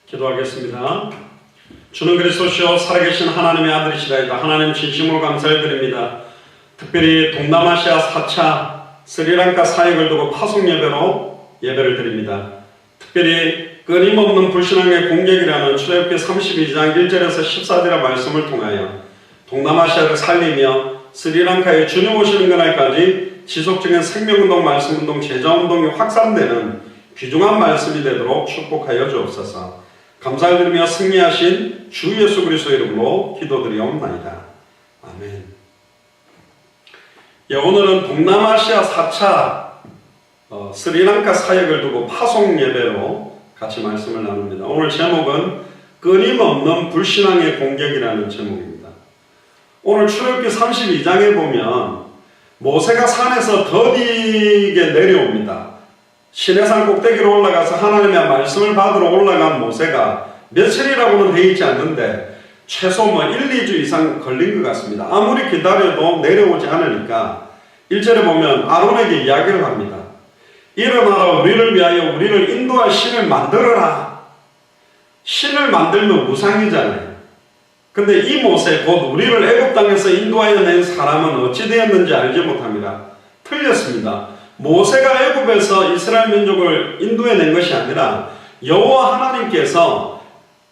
기도하겠습니다. 주는 그리스도시요 살아계신 하나님의 아들이시라이다. 하나님 진심으로 감사를 드립니다. 특별히 동남아시아 4차 스리랑카 사역을 두고 파송 예배로 예배를 드립니다. 특별히 끊임없는 불신앙의 공격이라는 출애굽기 32장 1절에서 14절의 말씀을 통하여 동남아시아를 살리며 스리랑카에 주님 오시는 그날까지 지속적인 생명운동, 말씀운동, 제자운동이 확산되는 귀중한 말씀이 되도록 축복하여 주옵소서. 감사를 드리며 승리하신 주 예수 그리스도의 이름으로 기도드리옵나이다. 아멘. 오늘은 동남아시아 4차 스리랑카 사역을 두고 파송 예배로 같이 말씀을 나눕니다. 오늘 제목은 끊임없는 불신앙의 공격이라는 제목입니다. 오늘 출애굽기 32장에 보면 모세가 산에서 더디게 내려옵니다. 시내산 꼭대기로 올라가서 하나님의 말씀을 받으러 올라간 모세가 며칠이라고는 되어 있지 않는데 최소 1, 2주 이상 걸린 것 같습니다. 아무리 기다려도 내려오지 않으니까 1절에 보면 아론에게 이야기를 합니다. 일어나라, 우리를 위하여 우리를 인도할 신을 만들어라. 신을 만들면 우상이잖아요. 근데 이 모세 곧 우리를 애굽 땅에서 인도하여 낸 사람은 어찌 되었는지 알지 못합니다. 틀렸습니다. 모세가 애굽에서 이스라엘 민족을 인도해 낸 것이 아니라 여호와 하나님께서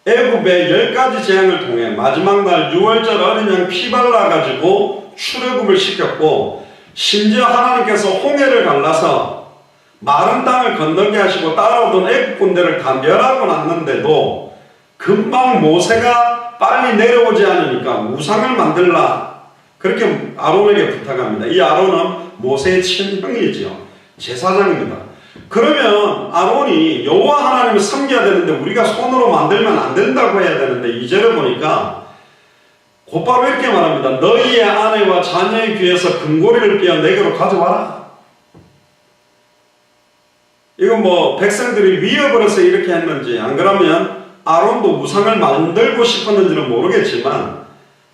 애굽의 10가지 재앙을 통해 마지막 날 6월절 어린 양 피 발라가지고 출애굽을 시켰고, 심지어 하나님께서 홍해를 갈라서 마른 땅을 건너게 하시고 따라오던 애굽 군대를 다 멸하고 났는데도 금방 모세가 빨리 내려오지 않으니까 우상을 만들라, 그렇게 아론에게 부탁합니다. 이 아론은 모세의 친형이지요. 제사장입니다. 그러면 아론이 여호와 하나님을 섬겨야 되는데 우리가 손으로 만들면 안 된다고 해야 되는데 2절에 보니까 곧바로 이렇게 말합니다. 너희의 아내와 자녀의 귀에서 금고리를 빼어 내게로 가져와라. 이건 백성들이 위협을 해서 이렇게 했는지, 안 그러면 아론도 우상을 만들고 싶었는지는 모르겠지만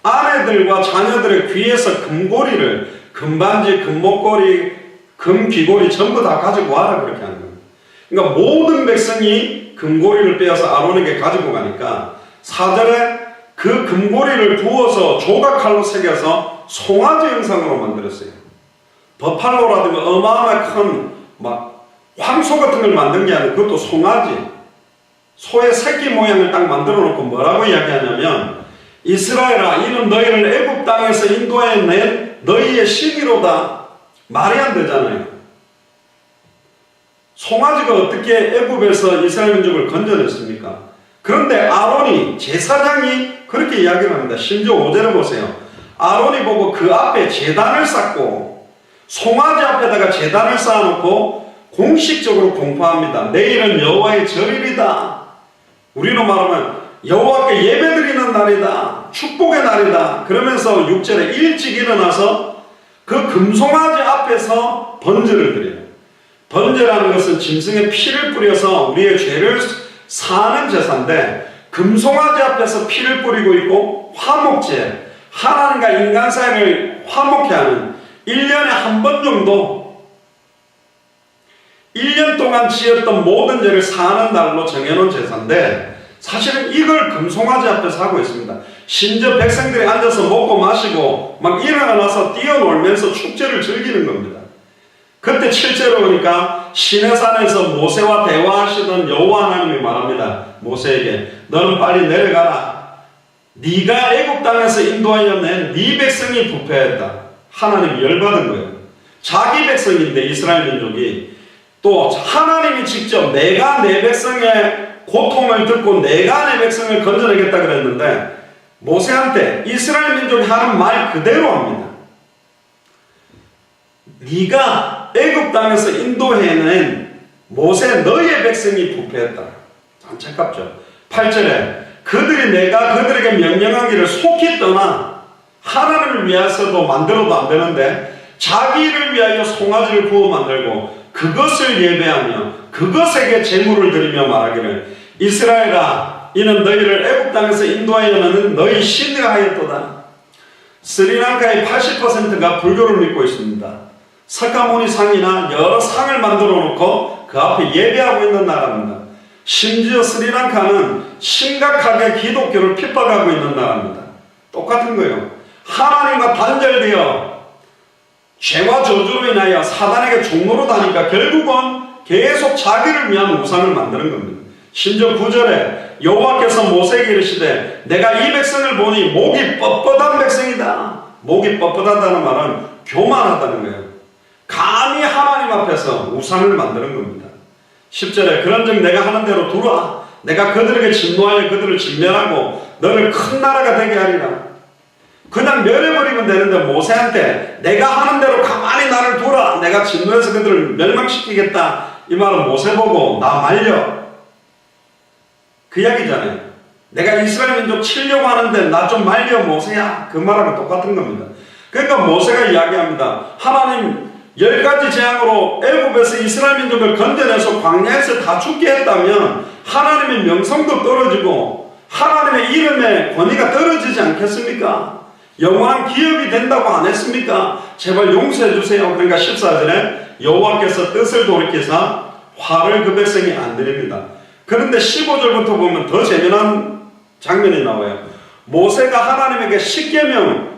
아내들과 자녀들의 귀에서 금고리를, 금반지, 금목걸이, 금귀고리 전부 다 가지고 와라, 그렇게 하는 겁니다. 그러니까 모든 백성이 금고리를 빼앗아 아론에게 가지고 가니까 4절에 그 금고리를 부어서 조각칼로 새겨서 송아지 형상으로 만들었어요. 버팔로라든가 어마어마한 큰 황소 같은 걸 만든 게 아니고 그것도 송아지, 소의 새끼 모양을 딱 만들어 놓고 뭐라고 이야기하냐면, 이스라엘아, 이는 너희를 애굽 땅에서 인도해 낸 너희의 신이로다. 말이 안 되잖아요. 송아지가 어떻게 애굽에서 이스라엘 민족을 건져냈습니까? 그런데 아론이, 제사장이 그렇게 이야기를 합니다. 심지어 5절에 보세요. 아론이 보고 그 앞에 제단을 쌓고 송아지 앞에다가 제단을 쌓아놓고 공식적으로 공포합니다. 내일은 여호와의 절일이다. 우리로 말하면 여호와께 예배드리는 날이다. 축복의 날이다. 그러면서 6절에 일찍 일어나서 그 금송아지 앞에서 번제를 드려요. 번제라는 것은 짐승의 피를 뿌려서 우리의 죄를 사하는 제사인데, 금송아지 앞에서 피를 뿌리고 있고 화목제, 하나님과 인간 사이를 화목해 하는 1년에 한 번 정도 1년 동안 지었던 모든 죄를 사하는 날로 정해놓은 제사인데, 사실은 이걸 금송아지 앞에서 하고 있습니다. 심지어 백성들이 앉아서 먹고 마시고 막 일어나서 뛰어놀면서 축제를 즐기는 겁니다. 그때 7절에 보니까 시내산에서 모세와 대화하시던 여호와 하나님이 말합니다. 모세에게 너는 빨리 내려가라. 네가 애굽 땅에서 인도하여 낸 네 백성이 부패했다. 하나님이 열받은 거예요. 자기 백성인데 이스라엘 민족이, 또 하나님이 직접 내가 내 백성의 고통을 듣고 내가 내 백성을 건져내겠다 그랬는데 모세한테 이스라엘 민족이 하는 말 그대로 합니다. 네가 애굽 땅에서 인도해낸 모세 너희의 백성이 부패했다. 안타깝죠. 8절에 그들이 내가 그들에게 명령한 길을 속히 떠나 하나님을 위해서도 만들어도 안 되는데 자기를 위하여 송아지를 구워 만들고 그것을 예배하며 그것에게 제물을 드리며 말하기를 이스라엘아, 이는 너희를 애굽 땅에서 인도하여는 너희 신이 하였도다. 스리랑카의 80%가 불교를 믿고 있습니다. 사카모니 상이나 여러 상을 만들어 놓고 그 앞에 예배하고 있는 나라입니다. 심지어 스리랑카는 심각하게 기독교를 핍박하고 있는 나라입니다. 똑같은 거예요. 하나님과 단절되어 죄와 저주로 인하여 사단에게 종로로 다니까 결국은 계속 자기를 위한 우상을 만드는 겁니다. 심지어 9절에 여호와께서 모세에게 이르시되 내가 이 백성을 보니 목이 뻣뻣한 백성이다. 목이 뻣뻣하다는 말은 교만하다는 거예요. 감히 하나님 앞에서 우상을 만드는 겁니다. 10절에 그런즉 내가 하는 대로 두라. 내가 그들에게 진노하여 그들을 진멸하고 너를 큰 나라가 되게 하리라. 그냥 멸해버리면 되는데 모세한테 내가 하는 대로 가만히 나를 두라. 내가 진노해서 그들을 멸망시키겠다. 이 말은 모세 보고 나 말려. 그 이야기잖아요. 내가 이스라엘 민족 치려고 하는데 나 좀 말려 모세야. 그 말하고 똑같은 겁니다. 그러니까 모세가 이야기합니다. 하나님 10가지 재앙으로 애굽에서 이스라엘 민족을 건져내서 광야에서 다 죽게 했다면 하나님의 명성도 떨어지고 하나님의 이름의 권위가 떨어지지 않겠습니까? 영원한 기업이 된다고 안 했습니까? 제발 용서해 주세요. 그러니까 14절에 여호와께서 뜻을 돌이켜서 화를 그 백성이 안 드립니다. 그런데 15절부터 보면 더 재미난 장면이 나와요. 모세가 하나님에게 10계명을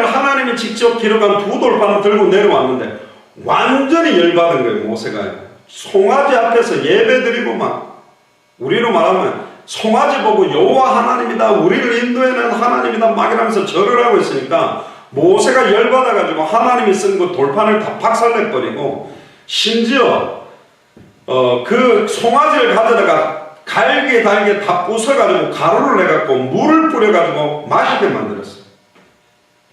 하나님이 직접 기록한 2돌판을 들고 내려왔는데 완전히 열받은 거예요. 모세가요. 송아지 앞에서 예배드리고 막 우리로 말하면 송아지 보고 여호와 하나님이다, 우리를 인도해낸 하나님이다 막 이러면서 절을 하고 있으니까 모세가 열받아가지고 하나님이 쓴 그 돌판을 다 박살내버리고 심지어 그 송아지를 가져다가 갈게 달게 다 부숴가지고 가루를 내갖고 물을 뿌려가지고 마시게 만들었어요.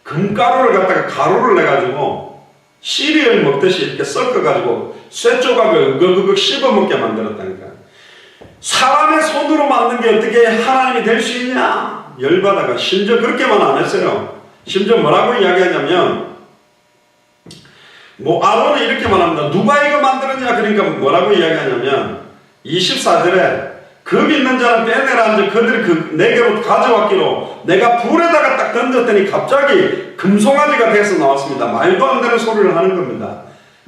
금가루를 갖다가 가루를 내가지고 시리얼 먹듯이 이렇게 섞어가지고 쇠조각을 으걱으걱 씹어먹게 만들었다니까. 사람의 손으로 만든 게 어떻게 하나님이 될 수 있냐? 열받아가 심지어 그렇게만 안 했어요. 심지어 뭐라고 이야기하냐면 아론은 이렇게 말합니다. 누가 이거 만들었냐? 그러니까 뭐라고 이야기하냐면 24절에 그 믿는 자는 빼내라 한즉 그들이 내게로 가져왔기로 내가 불에다가 딱 던졌더니 갑자기 금송아지가 돼서 나왔습니다. 말도 안 되는 소리를 하는 겁니다.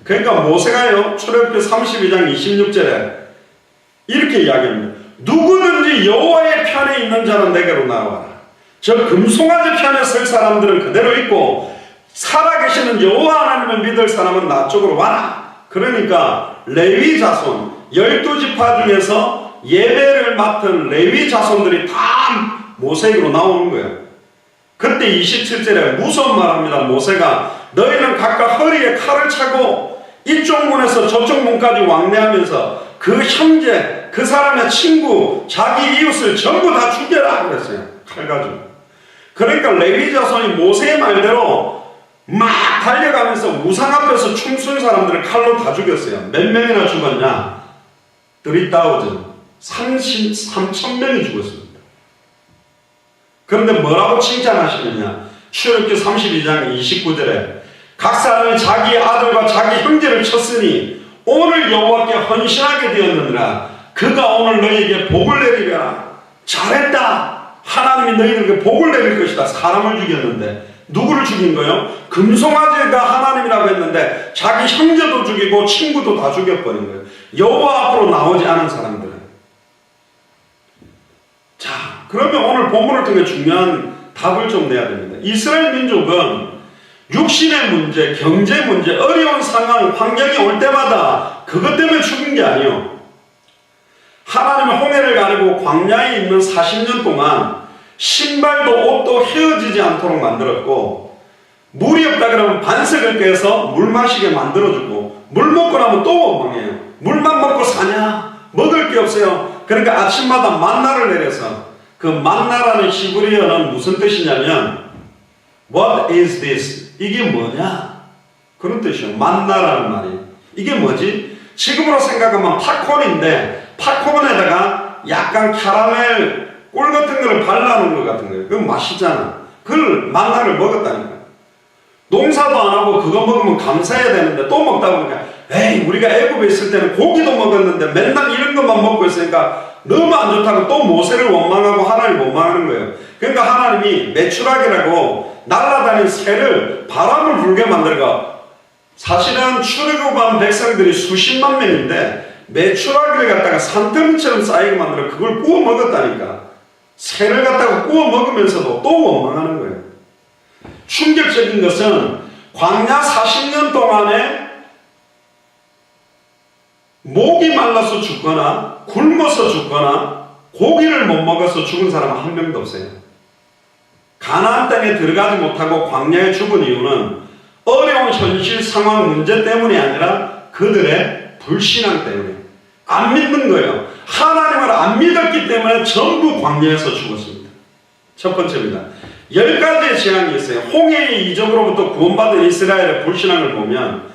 그러니까 모세가요 출애굽기 32장 26절에 이렇게 이야기합니다. 누구든지 여호와의 편에 있는 자는 내게로 나와라. 저 금송아지 편에 설 사람들은 그대로 있고 살아계시는 여호와 하나님을 믿을 사람은 나 쪽으로 와라. 그러니까 레위 자손 12지파 중에서 예배를 맡은 레위 자손들이 다 모세에게로 나오는 거예요. 그때 27절에 무서운 말합니다. 모세가 너희는 각각 허리에 칼을 차고 이쪽 문에서 저쪽 문까지 왕래하면서 그 형제, 그 사람의 친구, 자기 이웃을 전부 다 죽여라 그랬어요. 칼 가지고. 그러니까 레위 자손이 모세의 말대로 막 달려가면서 우상 앞에서 춤춘 사람들을 칼로 다 죽였어요. 몇 명이나 죽었냐? 3,000. 3,000명이 죽었습니다. 그런데 뭐라고 칭찬하시느냐? 출애굽기 32장 29절에 각 사람이 자기 아들과 자기 형제를 쳤으니 오늘 여호와께 헌신하게 되었느니라. 그가 오늘 너희에게 복을 내리라. 잘했다. 하나님이 너희들에게 복을 내릴 것이다. 사람을 죽였는데 누구를 죽인 거예요? 금송아지가 하나님이라고 했는데 자기 형제도 죽이고 친구도 다 죽여버린 거예요. 여호와 앞으로 나오지 않은 사람들. 자, 그러면 오늘 본문을 통해 중요한 답을 좀 내야 됩니다. 이스라엘 민족은 육신의 문제, 경제 문제, 어려운 상황, 환경이 올 때마다 그것 때문에 죽은 게 아니에요. 하나님의 홍해를 가르고 광야에 있는 40년 동안 신발도 옷도 헤어지지 않도록 만들었고 물이 없다 그러면 반석을 깨서 물 마시게 만들어주고 물 먹고 나면 또 원망해요. 물만 먹고 사냐? 먹을 게 없어요. 그러니까 아침마다 만나를 내려서 그 만나라는 히브리어는 무슨 뜻이냐면 What is this? 이게 뭐냐? 그런 뜻이에요. 만나라는 말이. 이게 뭐지? 지금으로 생각하면 팝콘인데 팝콘에다가 약간 캐러멜 꿀 같은 거를 발라놓은 것 같은 거예요. 그건 맛있잖아. 그걸 만나를 먹었다니까. 농사도 안 하고 그거 먹으면 감사해야 되는데 또 먹다 보니까 에이 우리가 애굽에 있을 때는 고기도 먹었는데 맨날 이런 것만 먹고 있으니까 너무 안 좋다고 또 모세를 원망하고 하나님을 원망하는 거예요. 그러니까 하나님이 메추라기라고 날아다니는 새를 바람을 불게 만들고 사실은 출애굽한 백성들이 수십만 명인데 메추라기를 갖다가 산더미처럼 쌓이게 만들어 그걸 구워 먹었다니까. 새를 갖다가 구워 먹으면서도 또 원망하는 거예요. 충격적인 것은 광야 40년 동안에 목이 말라서 죽거나 굶어서 죽거나 고기를 못 먹어서 죽은 사람은 한 명도 없어요. 가나안 땅에 들어가지 못하고 광야에 죽은 이유는 어려운 현실 상황 문제 때문이 아니라 그들의 불신앙 때문에 안 믿는 거예요. 하나님을 안 믿었기 때문에 전부 광야에서 죽었습니다. 첫 번째입니다. 10가지의 재앙이 있어요. 홍해의 이적으로부터 구원받은 이스라엘의 불신앙을 보면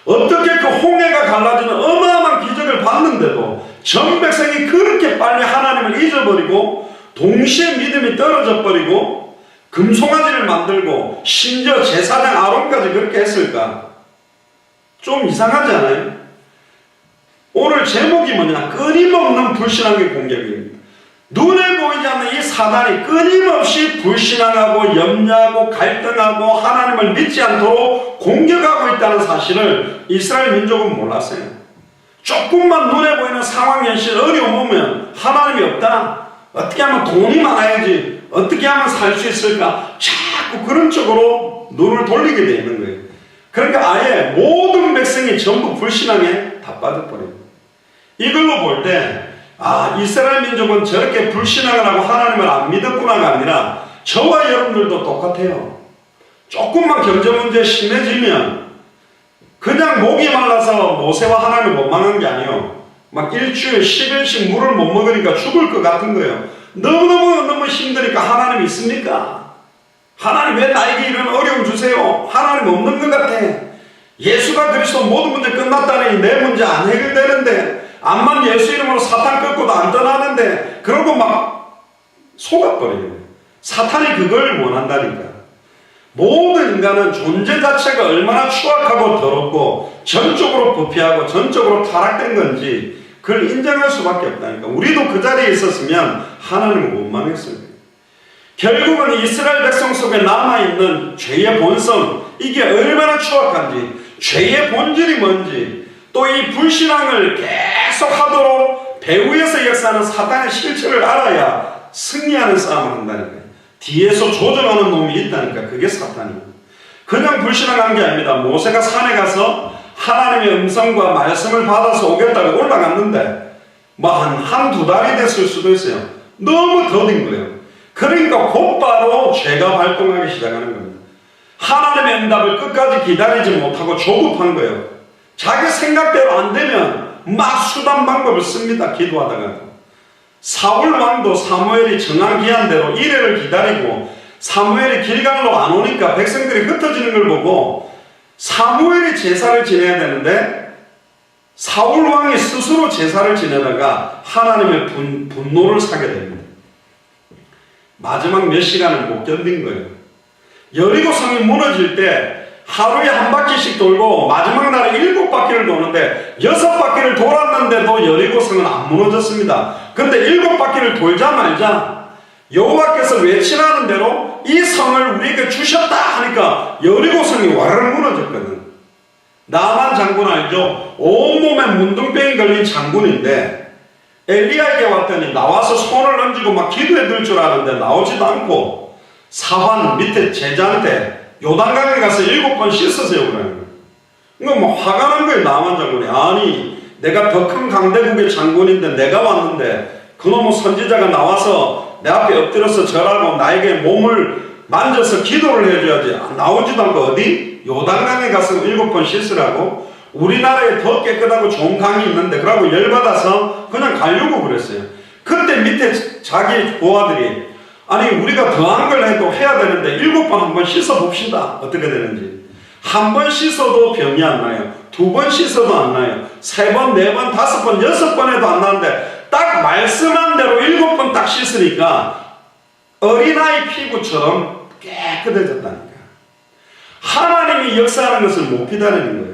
어떻게 그 홍해가 갈라지는 어마어마한 기적을 봤는데도 전 백성이 그렇게 빨리 하나님을 잊어버리고 동시에 믿음이 떨어져 버리고 금송아지를 만들고 심지어 제사장 아론까지 그렇게 했을까? 좀 이상하지 않아요? 오늘 제목이 뭐냐? 끊임없는 불신앙의 공격입니다. 눈에 보이지 않는 이 사단이 끊임없이 불신앙하고 염려하고 갈등하고 하나님을 믿지 않도록 공격하고 있다는 사실을 이스라엘 민족은 몰랐어요. 조금만 눈에 보이는 상황, 현실, 어려움 오면 하나님이 없다. 어떻게 하면 돈이 많아야지. 어떻게 하면 살 수 있을까? 자꾸 그런 쪽으로 눈을 돌리게 되어 있는 거예요. 그러니까 아예 모든 백성이 전부 불신앙에 다 빠져버려요. 이걸로 볼 때 이스라엘 민족은 저렇게 불신앙을 하고 하나님을 안 믿었구나가 아니라 저와 여러분들도 똑같아요. 조금만 경제 문제 심해지면 그냥 목이 말라서 모세와 하나님을 원망한 게 아니에요. 막 일주일 10일씩 물을 못 먹으니까 죽을 것 같은 거예요. 너무 힘드니까 하나님 있습니까? 하나님 왜 나에게 이런 어려움 주세요? 하나님 없는 것 같아. 예수가 그리스도 모든 문제 끝났다니 내 문제 안 해결되는데 암만 예수 이름으로 사탄 꺾고도 안 떠나는데 그러고 막 속아버려요. 사탄이 그걸 원한다니까. 모든 인간은 존재 자체가 얼마나 추악하고 더럽고 전적으로 부패하고 전적으로 타락된 건지 그걸 인정할 수밖에 없다니까. 우리도 그 자리에 있었으면 하나님을 원망했을 거예요. 결국은 이스라엘 백성 속에 남아있는 죄의 본성, 이게 얼마나 추악한지, 죄의 본질이 뭔지, 또 이 불신앙을 계속 하도록 배후에서 역사하는 사탄의 실체를 알아야 승리하는 싸움을 한다니까요. 뒤에서 조정하는 놈이 있다니까. 그게 사탄이에요. 그냥 불신앙한 게 아닙니다. 모세가 산에 가서 하나님의 음성과 말씀을 받아서 오겠다고 올라갔는데 한두 달이 됐을 수도 있어요. 너무 더딘 거예요. 그러니까 곧바로 죄가 발동하기 시작하는 겁니다. 하나님의 응답을 끝까지 기다리지 못하고 조급한 거예요. 자기 생각대로 안 되면 막 수단 방법을 씁니다. 기도하다가도. 사울 왕도 사무엘이 정한 기한대로 이래를 기다리고 사무엘이 길갈로 안 오니까 백성들이 흩어지는 걸 보고 사무엘이 제사를 지내야 되는데 사울 왕이 스스로 제사를 지내다가 하나님의 분노를 사게 됩니다. 마지막 몇 시간을 못 견딘 거예요. 여리고 성이 무너질 때 하루에 한 바퀴씩 돌고 마지막 날에 7바퀴를 도는데 6바퀴를 돌았는데도 여리고성은 안 무너졌습니다. 근데 7바퀴를 돌자마자 여호와께서 외치라는 대로 이 성을 우리에게 주셨다 하니까 여리고성이 와르르 무너졌거든. 나만 장군 알죠? 온몸에 문둥병이 걸린 장군인데 엘리야에게 왔더니 나와서 손을 얹고 막 기도해 들 줄 아는데 나오지도 않고 사환 밑에 제자한테 요단강에 가서 7번 씻으세요 그래요. 그러니까 뭐 화가 난 거예요. 나만 장군이. 아니 내가 더 큰 강대국의 장군인데 내가 왔는데 그놈의 선지자가 나와서 내 앞에 엎드려서 절하고 나에게 몸을 만져서 기도를 해줘야지. 나오지도 않고 어디? 요단강에 가서 7번 씻으라고? 우리나라에 더 깨끗하고 좋은 강이 있는데 그러고 열받아서 그냥 가려고 그랬어요. 그때 밑에 자기 고아들이 아니 우리가 더한 걸 해도 해야 되는데 7번 한번 씻어봅시다. 어떻게 되는지. 한 번 씻어도 병이 안 나요. 2번 씻어도 안 나요. 3번, 4번, 5번, 6번 해도 안 나는데 딱 말씀한 대로 7번 딱 씻으니까 어린아이 피부처럼 깨끗해졌다니까. 하나님이 역사하는 것을 못 기다리는 거예요.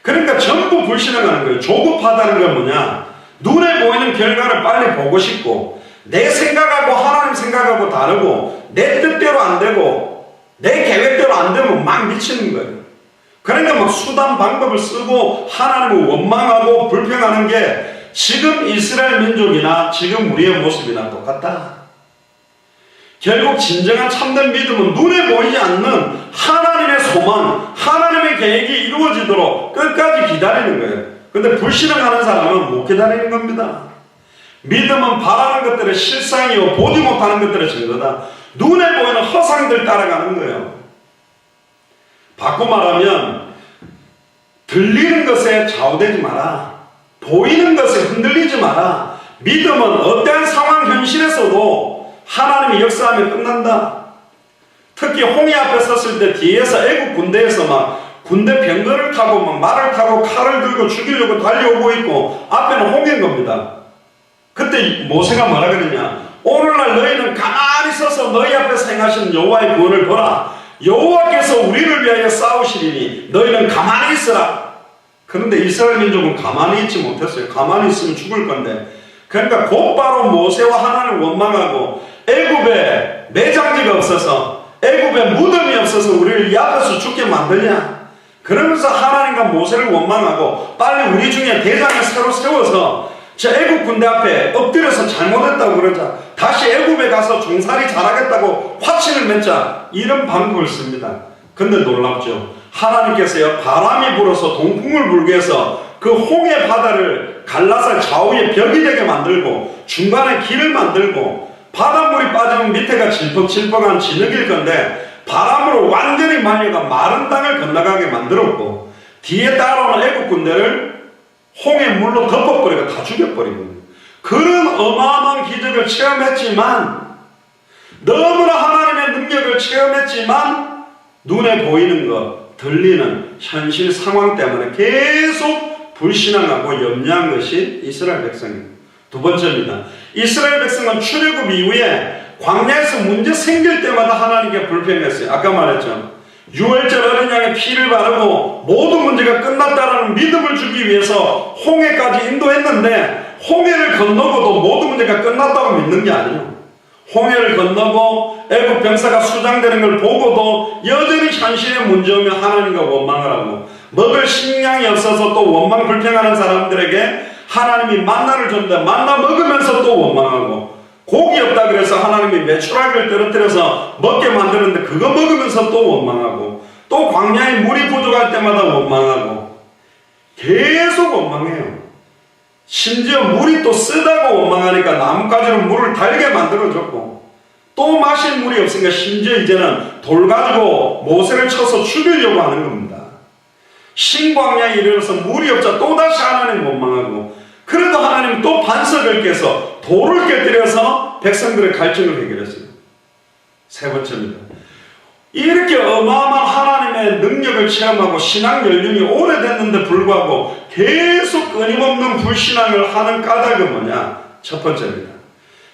그러니까 전부 불신앙하는 거예요. 조급하다는 건 뭐냐? 눈에 보이는 결과를 빨리 보고 싶고 내 생각하고 하나님 생각하고 다르고 내 뜻대로 안 되고 내 계획대로 안 되면 막 미치는 거예요. 그러니까 막 수단 방법을 쓰고 하나님을 원망하고 불평하는 게 지금 이스라엘 민족이나 지금 우리의 모습이나 똑같다. 결국 진정한 참된 믿음은 눈에 보이지 않는 하나님의 소망, 하나님의 계획이 이루어지도록 끝까지 기다리는 거예요. 근데 불신앙하는 사람은 못 기다리는 겁니다. 믿음은 바라는 것들의 실상이요 보지 못하는 것들의 증거다. 눈에 보이는 허상들 따라가는 거예요. 바꿔 말하면 들리는 것에 좌우되지 마라. 보이는 것에 흔들리지 마라. 믿음은 어떠한 상황 현실에서도 하나님이 역사하면 끝난다. 특히 홍해 앞에 섰을 때 뒤에서 애국 군대에서 막 군대 병거를 타고 막 말을 타고 칼을 들고 죽이려고 달려오고 있고 앞에는 홍해인 겁니다. 그때 모세가 뭐라 그러냐? 오늘날 너희는 가만히 서서 너희 앞에서 행하신 여호와의 구원을 보라. 여호와께서 우리를 위하여 싸우시리니 너희는 가만히 있으라. 그런데 이스라엘 민족은 가만히 있지 못했어요. 가만히 있으면 죽을 건데. 그러니까 곧바로 모세와 하나님을 원망하고 애굽에 매장지가 없어서 애굽에 무덤이 없어서 우리를 이 앞에서 죽게 만들냐. 그러면서 하나님과 모세를 원망하고 빨리 우리 중에 대장을 새로 세워서 저 애굽 군대 앞에 엎드려서 잘못했다고 그러자. 다시 애굽에 가서 종살이 잘하겠다고 화친을 맺자. 이런 방법을 씁니다. 근데 놀랍죠. 하나님께서요 바람이 불어서 동풍을 불게 해서 그 홍해 바다를 갈라서 좌우에 벽이 되게 만들고 중간에 길을 만들고 바닷물이 빠지면 밑에가 질퍽질퍽한 진흙일 건데 바람으로 완전히 말려가 마른 땅을 건너가게 만들었고 뒤에 따라오는 애국 군대를 홍해 물로 덮어버리고 다 죽여버리고 그런 어마어마한 기적을 체험했지만 너무나 하나님의 능력을 체험했지만 눈에 보이는 것, 들리는 현실 상황 때문에 계속 불신앙하고 염려한 것이 이스라엘 백성입니다. 두 번째입니다. 이스라엘 백성은 출애굽 이후에 광야에서 문제 생길 때마다 하나님께 불평했어요. 아까 말했죠. 유월절 어린 양의 피를 바르고 모든 문제가 끝났다라는 믿음을 주기 위해서 홍해까지 인도했는데 홍해를 건너고도 모든 문제가 끝났다고 믿는 게 아니에요. 홍해를 건너고 애굽 병사가 수장되는 걸 보고도 여전히 현실에 문제 오면 하나님과 원망을 하고 먹을 식량이 없어서 또 원망 불평하는 사람들에게 하나님이 만나를 줬는데 만나 먹으면서 또 원망하고 고기 없다 그래서 하나님이 메추라기를 떨어뜨려서 먹게 만드는데 그거 먹으면서 또 원망하고 또 광야에 물이 부족할 때마다 원망하고 계속 원망해요. 심지어 물이 또 쓰다고 원망하니까 나뭇가지로 물을 달게 만들어줬고 또 마실 물이 없으니까 심지어 이제는 돌 가지고 모세를 쳐서 죽이려고 하는 겁니다. 신광야에 이르러서 물이 없자 또다시 하나님 원망하고 그래도 하나님 또 반석을 깨서 돌을 깨뜨려서 백성들의 갈증을 해결했어요. 세 번째입니다. 이렇게 어마어마한 하나님의 능력을 체험하고 신앙 연륜이 오래됐는데 불구하고 계속 끊임없는 불신앙을 하는 까닭은 뭐냐? 첫 번째입니다.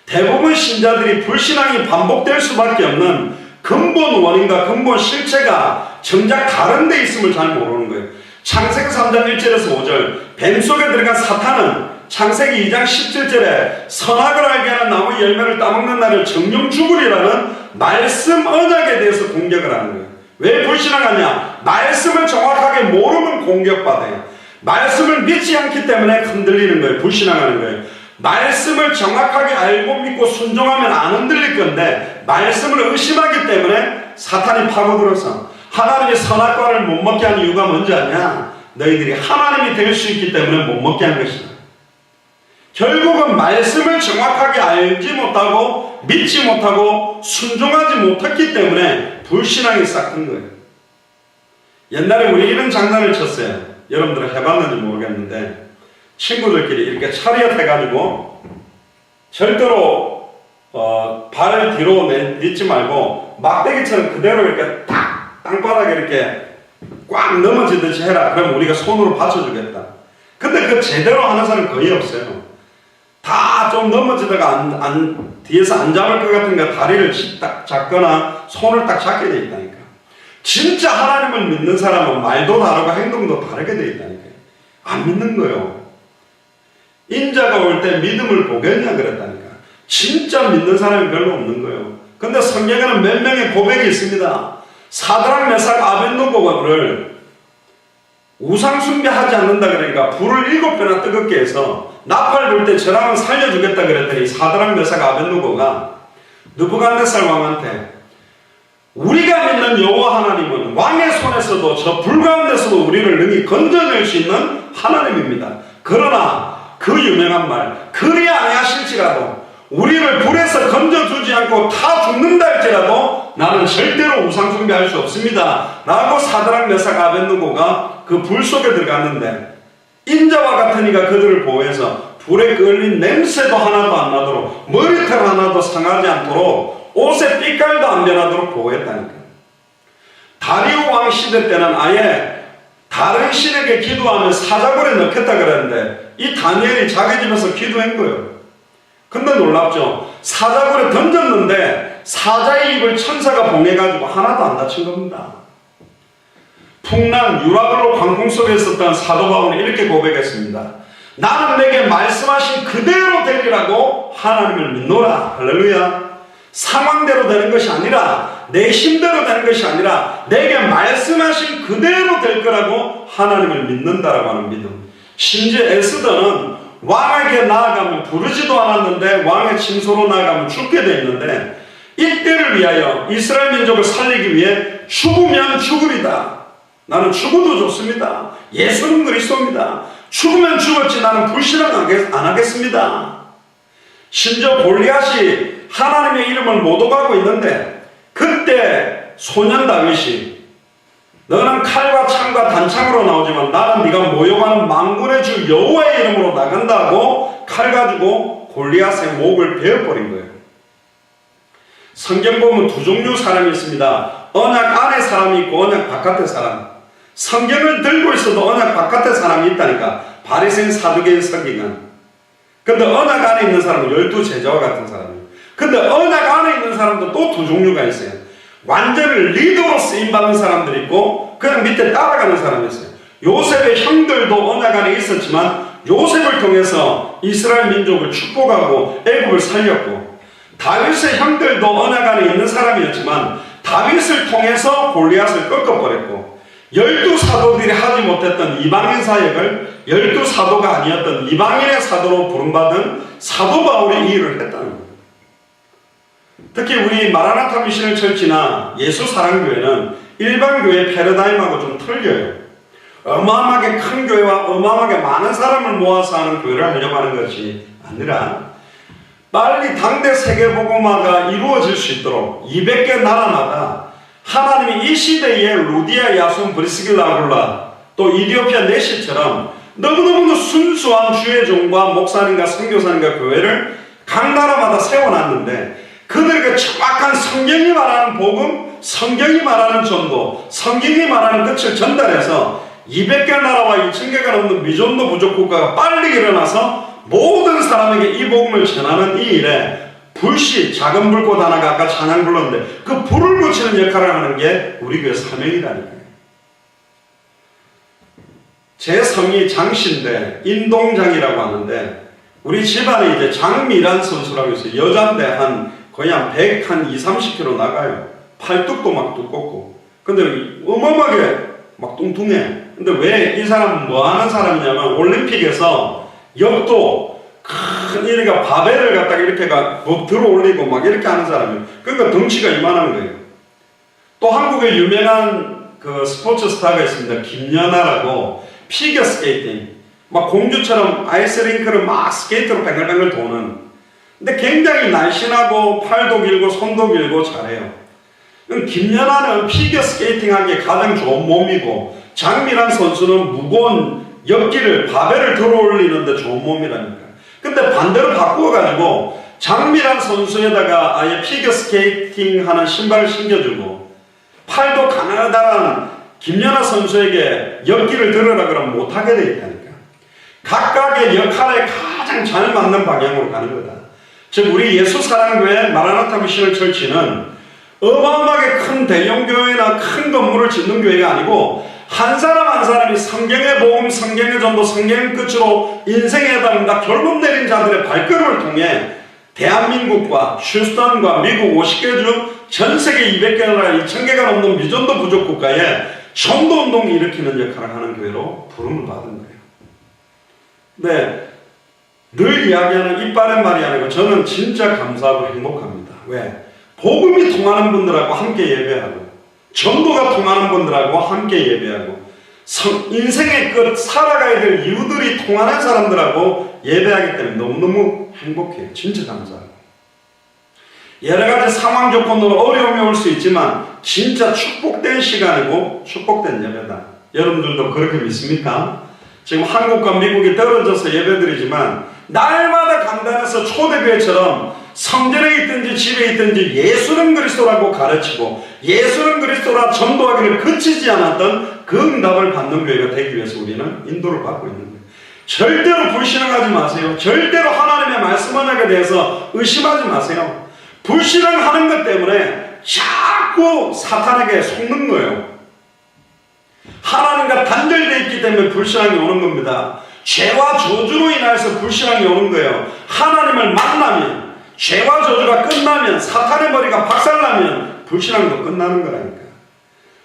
대부분 신자들이 불신앙이 반복될 수밖에 없는 근본 원인과 근본 실체가 정작 다른 데 있음을 잘 모르는 거예요. 창세기 3장 1절에서 5절 뱀 속에 들어간 사탄은 창세기 2장 17절에 선악을 알게 하는 나무 열매를 따먹는 날을 정령 죽으리라는 말씀 언약에 대해서 공격을 하는 거예요. 왜 불신앙하냐? 말씀을 정확하게 모르면 공격받아요. 말씀을 믿지 않기 때문에 흔들리는 거예요. 불신앙하는 거예요. 말씀을 정확하게 알고 믿고 순종하면 안 흔들릴 건데 말씀을 의심하기 때문에 사탄이 파고들어서 하나님이 선악과를 못 먹게 하는 이유가 뭔지 아냐? 너희들이 하나님이 될 수 있기 때문에 못 먹게 한 것이다. 결국은 말씀을 정확하게 알지 못하고 믿지 못하고 순종하지 못했기 때문에 불신앙이 싹튼 거예요. 옛날에 우리 이런 장난을 쳤어요. 여러분들은 해봤는지 모르겠는데 친구들끼리 이렇게 차리엇 해가지고 절대로 발을 뒤로 내딛지 말고 막대기처럼 그대로 이렇게 딱 땅바닥에 이렇게 꽉 넘어지듯이 해라. 그럼 우리가 손으로 받쳐주겠다. 근데 그 제대로 하는 사람은 거의 없어요. 다 좀 넘어지다가 뒤에서 안 잡을 것 같으니까 다리를 딱 잡거나 손을 딱 잡게 돼 있다니까. 진짜 하나님을 믿는 사람은 말도 다르고 행동도 다르게 돼 있다니까요. 안 믿는 거예요. 인자가 올 때 믿음을 보겠냐 그랬다니까. 진짜 믿는 사람이 별로 없는 거예요. 근데 성경에는 몇 명의 고백이 있습니다. 사드락 메삭 아벳느고를 우상 숭배하지 않는다 그러니까 불을 7배나 뜨겁게 해서 나팔 불 때 저랑은 살려주겠다 그랬더니 사드락 메삭 아벳느고가 느부갓네살 왕한테 우리가 믿는 여호와 하나님은 왕의 손에서도 저 불 가운데서도 우리를 능히 건져낼 수 있는 하나님입니다. 그러나 그 유명한 말 그리 아니하실지라도 우리를 불에서 건져주지 않고 다 죽는다 할지라도 나는 절대로 우상 숭배할 수 없습니다 라고 사드락 메삭 아벳느고가 그 불 속에 들어갔는데 인자와 같은 이가 그들을 보호해서 불에 끌린 냄새도 하나도 안 나도록 머리털 하나도 상하지 않도록 옷의 빛깔도 안 변하도록 보호했다니까. 다리오 왕 시대 때는 아예 다른 신에게 기도하면 사자굴에 넣겠다 그랬는데 이 다니엘이 자기 집에서 기도한 거예요. 근데 놀랍죠. 사자굴에 던졌는데 사자의 입을 천사가 봉해가지고 하나도 안 다친 겁니다. 풍랑 유라굴로 광풍 속에 있었던 사도 바울은 이렇게 고백했습니다. 나는 내게 말씀하신 그대로 되리라고 하나님을 믿노라. 할렐루야. 상황대로 되는 것이 아니라 내 힘대로 되는 것이 아니라 내게 말씀하신 그대로 될 거라고 하나님을 믿는다라고 하는 믿음. 심지어 에스더는 왕에게 나아가면 부르지도 않았는데 왕의 침소로 나아가면 죽게 되어 있는데 이때를 위하여 이스라엘 민족을 살리기 위해 죽으면 죽으리다. 나는 죽어도 좋습니다. 예수는 그리스도입니다. 죽으면 죽었지 나는 불신을 안 하겠습니다. 심지어 골리앗이 하나님의 이름을 모독하고 있는데 그때 소년 다윗이 너는 칼과 창과 단창으로 나오지만 나는 네가 모욕하는 만군의 주 여호와의 이름으로 나간다고 칼 가지고 골리앗의 목을 베어버린 거예요. 성경 보면 두 종류 사람이 있습니다. 언약 안에 사람이 있고 언약 바깥의 사람. 성경을 들고 있어도 언약 바깥의 사람이 있다니까. 바리새인, 사두개인, 서기관. 근데 언약 안에 있는 사람은 12제자와 같은 사람이에요. 근데 언약 안에 있는 사람도 또 두 종류가 있어요. 완전히 리더로 쓰임받는 사람들이 있고 그냥 밑에 따라가는 사람이 있어요. 요셉의 형들도 언약 안에 있었지만 요셉을 통해서 이스라엘 민족을 축복하고 애굽을 살렸고 다윗의 형들도 언약 안에 있는 사람이었지만 다윗을 통해서 골리앗을 꺾어버렸고 12사도들이 하지 못했던 이방인 사역을 12사도가 아니었던 이방인의 사도로 부름받은 사도 바울이 이 일을 했다는 거예요. 특히 우리 마라나타 미션을 철치나 예수 사랑교회는 일반 교회 패러다임하고 좀 틀려요. 어마어마하게 큰 교회와 어마어마하게 많은 사람을 모아서 하는 교회를 하려고 하는 것이 아니라 빨리 당대 세계복음화가 이루어질 수 있도록 200개 나라마다 하나님이 이 시대에 루디아, 야손, 브리스길라, 아굴라 또 이디오피아 네시처럼 너무너무 순수한 주의 종과 목사님과 선교사님과 교회를 각 나라마다 세워놨는데 그들에게 정확한 성경이 말하는 복음, 성경이 말하는 전도, 성경이 말하는 끝을 전달해서 200개 나라와 2000개가 넘는 미전도 부족 국가가 빨리 일어나서 모든 사람에게 이 복음을 전하는 이 일에 불씨, 작은 불꽃 하나가 아까 찬양 불렀는데 그 불을 붙이는 역할을 하는 게 우리 교회 사명이라니까요. 제 성이 장씨인데 인동장이라고 하는데 우리 집안에 이제 장미란 선수라고 있어요. 여잔데 거의 한 100, 한 20, 30kg 나가요. 팔뚝도 막 두껍고. 근데 어마어마하게 막 뚱뚱해. 근데 왜 이 사람은 뭐 하는 사람이냐면 올림픽에서 역도 큰 이리가 바벨을 갖다가 이렇게 들어 올리고 막 이렇게 하는 사람이에요. 그러니까 덩치가 이만한 거예요. 또 한국에 유명한 그 스포츠 스타가 있습니다. 김연아라고 피겨 스케이팅. 막 공주처럼 아이스링크를 막 스케이트로 뱅글뱅글 도는. 근데 굉장히 날씬하고 팔도 길고 손도 길고 잘해요. 김연아는 피겨 스케이팅 하기에 가장 좋은 몸이고 장미란 선수는 무거운 역기를 바벨을 들어 올리는데 좋은 몸이라니까. 근데 반대로 바꾸어가지고 장미란 선수에다가 아예 피겨 스케이팅 하는 신발을 신겨주고 팔도 가느다란 김연아 선수에게 역기를 들으라 그러면 못하게 돼 있다니까. 각각의 역할에 가장 잘 맞는 방향으로 가는 거다. 즉 우리 예수사랑교회 마라나타 미션을 철치는 어마어마하게 큰 대형교회나 큰 건물을 짓는 교회가 아니고 한 사람 한 사람이 성경의 복음, 성경의 전도, 성경의 끝으로 인생에 해당한다 결론 내린 자들의 발걸음을 통해 대한민국과 휴스턴과 미국 50개 중 전 세계 200개 나라 2000개가 넘는 미전도 부족 국가에 전도운동을 일으키는 역할을 하는 교회로 부름을 받은 거예요. 네, 늘 이야기하는 이빠른 말이 아니고 저는 진짜 감사하고 행복합니다. 왜? 복음이 통하는 분들하고 함께 예배하고 전도가 통하는 분들하고 함께 예배하고 인생의 끝 살아가야 될 이유들이 통하는 사람들하고 예배하기 때문에 너무너무 행복해요. 진짜 감사하고. 여러가지 상황 조건으로 어려움이 올 수 있지만 진짜 축복된 시간이고 축복된 예배다. 여러분들도 그렇게 믿습니까? 지금 한국과 미국이 떨어져서 예배드리지만 날마다 강단에서 초대교회처럼 성전에 있든지 집에 있든지 예수는 그리스도라고 가르치고 예수는 그리스도라 전도하기를 그치지 않았던 그 응답을 받는 교회가 되기 위해서 우리는 인도를 받고 있는 거예요. 절대로 불신앙하지 마세요. 절대로 하나님의 말씀 언약에 대해서 의심하지 마세요. 불신앙하는 것 때문에 자꾸 사탄에게 속는 거예요. 하나님과 단절되어 있기 때문에 불신앙이 오는 겁니다. 죄와 저주로 인해서 불신앙이 오는 거예요. 하나님을 만나면 죄와 저주가 끝나면 사탄의 머리가 박살나면 불신앙도 끝나는 거라니까.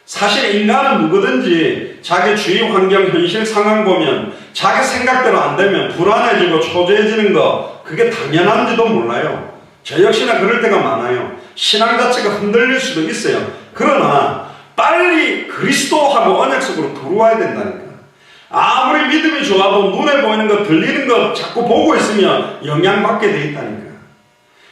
사실 인간은 누구든지 자기 주위 환경 현실 상황 보면 자기 생각대로 안 되면 불안해지고 초조해지는 거 그게 당연한지도 몰라요. 저 역시나 그럴 때가 많아요. 신앙 자체가 흔들릴 수도 있어요. 그러나 빨리 그리스도하고 언약 속으로 들어와야 된다니까. 아무리 믿음이 좋아도 눈에 보이는 것 들리는 것 자꾸 보고 있으면 영향받게 돼 있다니까.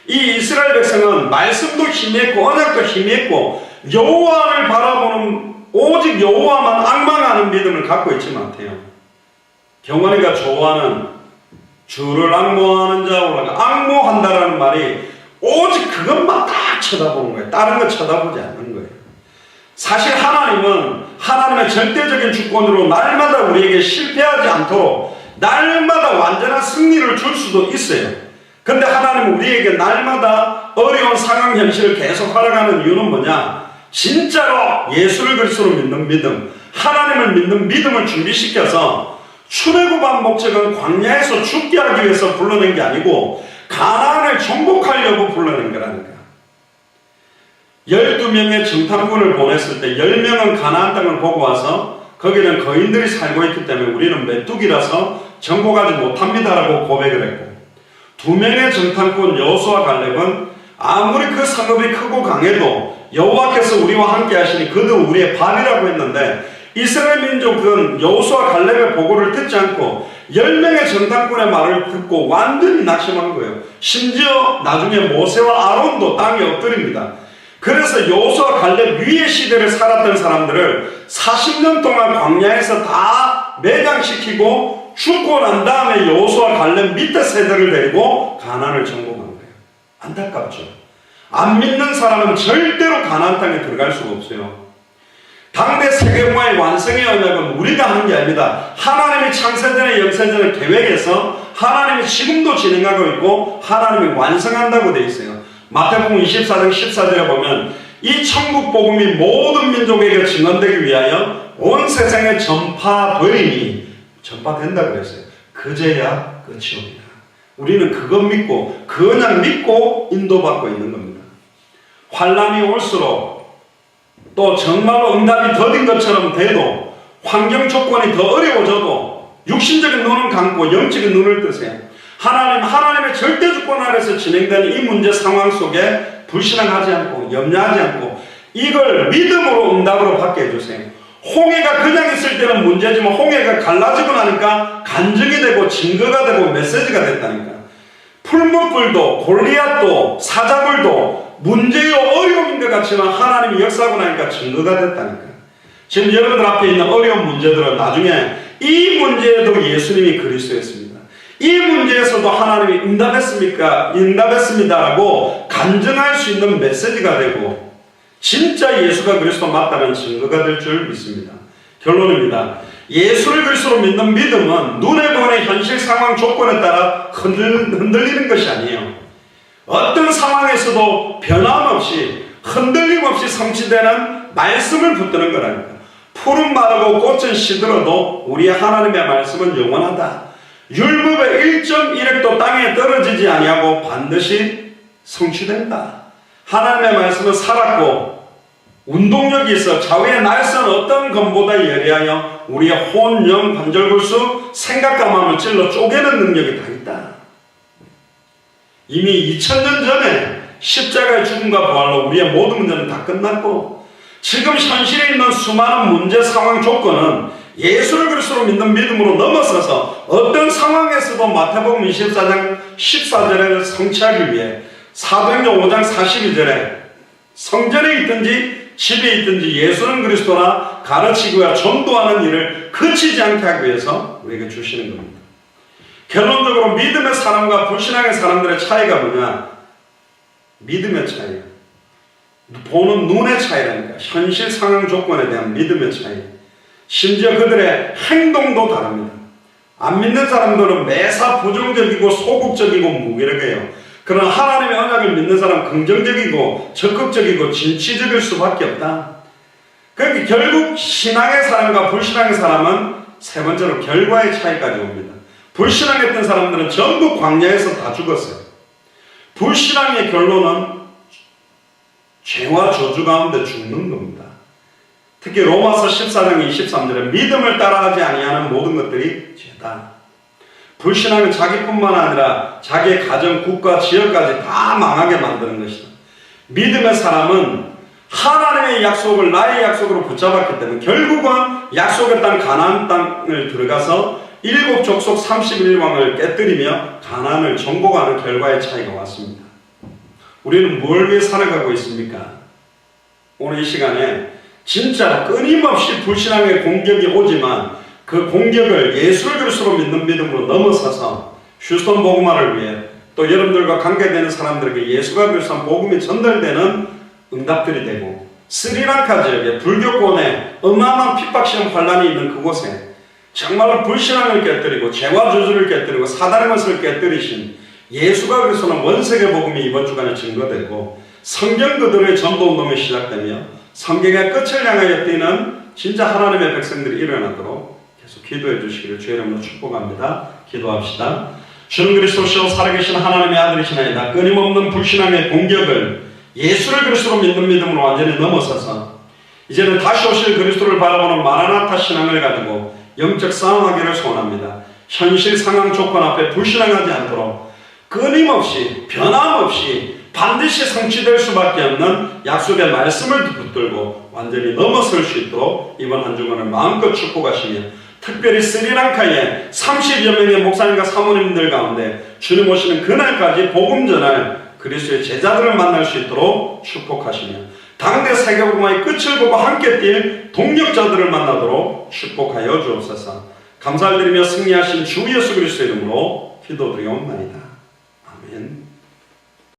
이 이스라엘 백성은 말씀도 힘이 있고 언약도 힘이 있고 여호와를 바라보는 오직 여호와만 앙망하는 믿음을 갖고 있지 못해요. 경원이가 좋아하는 주를 앙모하는 자 올라가 앙모한다라는 말이 오직 그것만 딱 쳐다보는 거예요. 다른 거 쳐다보지 않는 거예요. 사실 하나님은 하나님의 절대적인 주권으로 날마다 우리에게 실패하지 않도록 날마다 완전한 승리를 줄 수도 있어요. 근데 하나님은 우리에게 날마다 어려운 상황 현실을 계속 살아가는 이유는 뭐냐? 진짜로 예수를 그리스도로 믿는 믿음, 하나님을 믿는 믿음을 준비시켜서 출애굽한 목적은 광야에서 죽게 하기 위해서 불러낸 게 아니고 가나안을 정복하려고 불러낸 거라니까. 12명의 정탐꾼을 보냈을 때 10명은 가나안 땅을 보고 와서 거기는 거인들이 살고 있기 때문에 우리는 메뚜기라서 정복하지 못합니다라고 고백을 했고 2명의 정탐꾼 여호수아 갈렙은 아무리 그 성읍이 크고 강해도 여호와께서 우리와 함께 하시니 그도 우리의 밥이라고 했는데 이스라엘 민족은 여호수아 갈렙의 보고를 듣지 않고 10명의 정탐꾼의 말을 듣고 완전히 낙심한 거예요. 심지어 나중에 모세와 아론도 땅에 엎드립니다. 그래서 여호수아 갈렙 위의 시대를 살았던 사람들을 40년 동안 광야에서 다 매장시키고 죽고 난 다음에 여호수아 갈렙 밑에 세대를 데리고 가나안을 정복한 거예요. 안타깝죠. 안 믿는 사람은 절대로 가나안 땅에 들어갈 수가 없어요. 당대 세계화의 완성의 언약은 우리가 한 게 아닙니다. 하나님이 창세전에 영세전에 계획해서 하나님이 지금도 진행하고 있고 하나님이 완성한다고 되어 있어요. 마태복음 24장 14절에 보면 이 천국 복음이 모든 민족에게 증언되기 위하여 온 세상에 전파되리니 전파된다고 그랬어요. 그제야 끝이 옵니다. 우리는 그것 믿고 그냥 믿고 인도받고 있는 겁니다. 환란이 올수록 또 정말로 응답이 더딘 것처럼 돼도 환경 조건이 더 어려워져도 육신적인 눈은 감고 영적인 눈을 뜨세요. 하나님의 절대 주권 아래서 진행되는 이 문제 상황 속에 불신앙하지 않고 염려하지 않고 이걸 믿음으로 응답으로 받게 해주세요. 홍해가 그냥 있을 때는 문제지만 홍해가 갈라지고 나니까 간증이 되고 증거가 되고 메시지가 됐다니까. 풀무불도 골리앗도 사자불도 문제요 어려움인 것 같지만 하나님이 역사하고 나니까 증거가 됐다니까. 지금 여러분들 앞에 있는 어려운 문제들은 나중에 이 문제에도 예수님이 그리스도였습니다. 이 문제에서도 하나님이 응답했습니다라고 간증할 수 있는 메시지가 되고 진짜 예수가 그리스도 맞다는 증거가 될 줄 믿습니다. 결론입니다. 예수를 그리스도로 믿는 믿음은 눈에 보이는 현실 상황 조건에 따라 흔들리는 것이 아니에요. 어떤 상황에서도 변함없이 흔들림 없이 성취되는 말씀을 붙드는 거라니까. 푸른 마르고 꽃은 시들어도 우리의 하나님의 말씀은 영원하다. 율법의 1.1획도 땅에 떨어지지 아니하고 반드시 성취된다. 하나님의 말씀은 살았고 운동력이 있어 좌우의 날선 어떤 검보다 예리하여 우리의 혼, 영, 관절골수, 생각과 마음을 찔러 쪼개는 능력이 다 있다. 이미 2000년 전에 십자가의 죽음과 부활로 우리의 모든 문제는 다 끝났고, 지금 현실에 있는 수많은 문제, 상황, 조건은 예수를 그리스도로 믿는 믿음으로 넘어서서 어떤 상황에서도 마태복음 24장 14절을 성취하기 위해 사도행전 5장 42절에 성전에 있든지 집에 있든지 예수는 그리스도라 가르치고야 전도하는 일을 그치지 않게 하기 위해서 우리에게 주시는 겁니다. 결론적으로 믿음의 사람과 불신앙의 사람들의 차이가 뭐냐? 믿음의 차이, 보는 눈의 차이라니까. 현실 상황 조건에 대한 믿음의 차이, 심지어 그들의 행동도 다릅니다. 안 믿는 사람들은 매사 부정적이고 소극적이고 무기력해요. 그러나 하나님의 언약을 믿는 사람은 긍정적이고 적극적이고 진취적일 수밖에 없다. 그러니까 결국 신앙의 사람과 불신앙의 사람은 세 번째로 결과의 차이까지 옵니다. 불신앙했던 사람들은 전부 광야에서 다 죽었어요. 불신앙의 결론은 죄와 저주 가운데 죽는 겁니다. 특히 로마서 14장 23절에 믿음을 따라하지 아니하는 모든 것들이 죄다. 불신앙은 자기뿐만 아니라 자기의 가정, 국가, 지역까지 다 망하게 만드는 것이다. 믿음의 사람은 하나님의 약속을 나의 약속으로 붙잡았기 때문에 결국은 약속의 땅 가나안 땅을 들어가서 일곱 족속 31왕을 깨뜨리며 가나안을 정복하는 결과의 차이가 왔습니다. 우리는 뭘 위해 살아가고 있습니까? 오늘 이 시간에 진짜 끊임없이 불신앙의 공격이 오지만 그 공격을 예수를 그리스도로 믿는 믿음으로 넘어서서 휴스턴 복음화를 위해 또 여러분들과 관계되는 사람들에게 예수가 그리스도한 복음이 전달되는 응답들이 되고, 스리랑카 지역에 불교권에 어마어마한 핍박시험 환란이 있는 그곳에 정말로 불신앙을 깨뜨리고 죄와 저주를 깨뜨리고 사단의 것을 깨뜨리신 예수가 그리스도는 원세계 복음이 이번 주간에 증거되고, 성경 그들의 전도운동이 시작되며 성경의 끝을 향하여 뛰는 진짜 하나님의 백성들이 일어나도록 계속 기도해 주시기를 주의 이름으로 축복합니다. 기도합시다. 주는 그리스도시요 살아계신 하나님의 아들이시나이다. 끊임없는 불신앙의 공격을 예수를 그리스도로 믿는 믿음으로 완전히 넘어서서 이제는 다시 오실 그리스도를 바라보는 마라나타 신앙을 가지고 영적 싸움하기를 소원합니다. 현실 상황 조건 앞에 불신앙하지 않도록 끊임없이 변함없이 반드시 성취될 수밖에 없는 약속의 말씀을 붙들고 완전히 넘어설 수 있도록 이번 한 주간을 마음껏 축복하시며, 특별히 스리랑카의 30여 명의 목사님과 사모님들 가운데 주님 오시는 그날까지 복음 전할 그리스도의 제자들을 만날 수 있도록 축복하시며, 당대 세계복음화의 끝을 보고 함께 뛸 동력자들을 만나도록 축복하여 주옵소서. 감사를 드리며 승리하신 주 예수 그리스도의 이름으로 기도드리옵나이다. 아멘.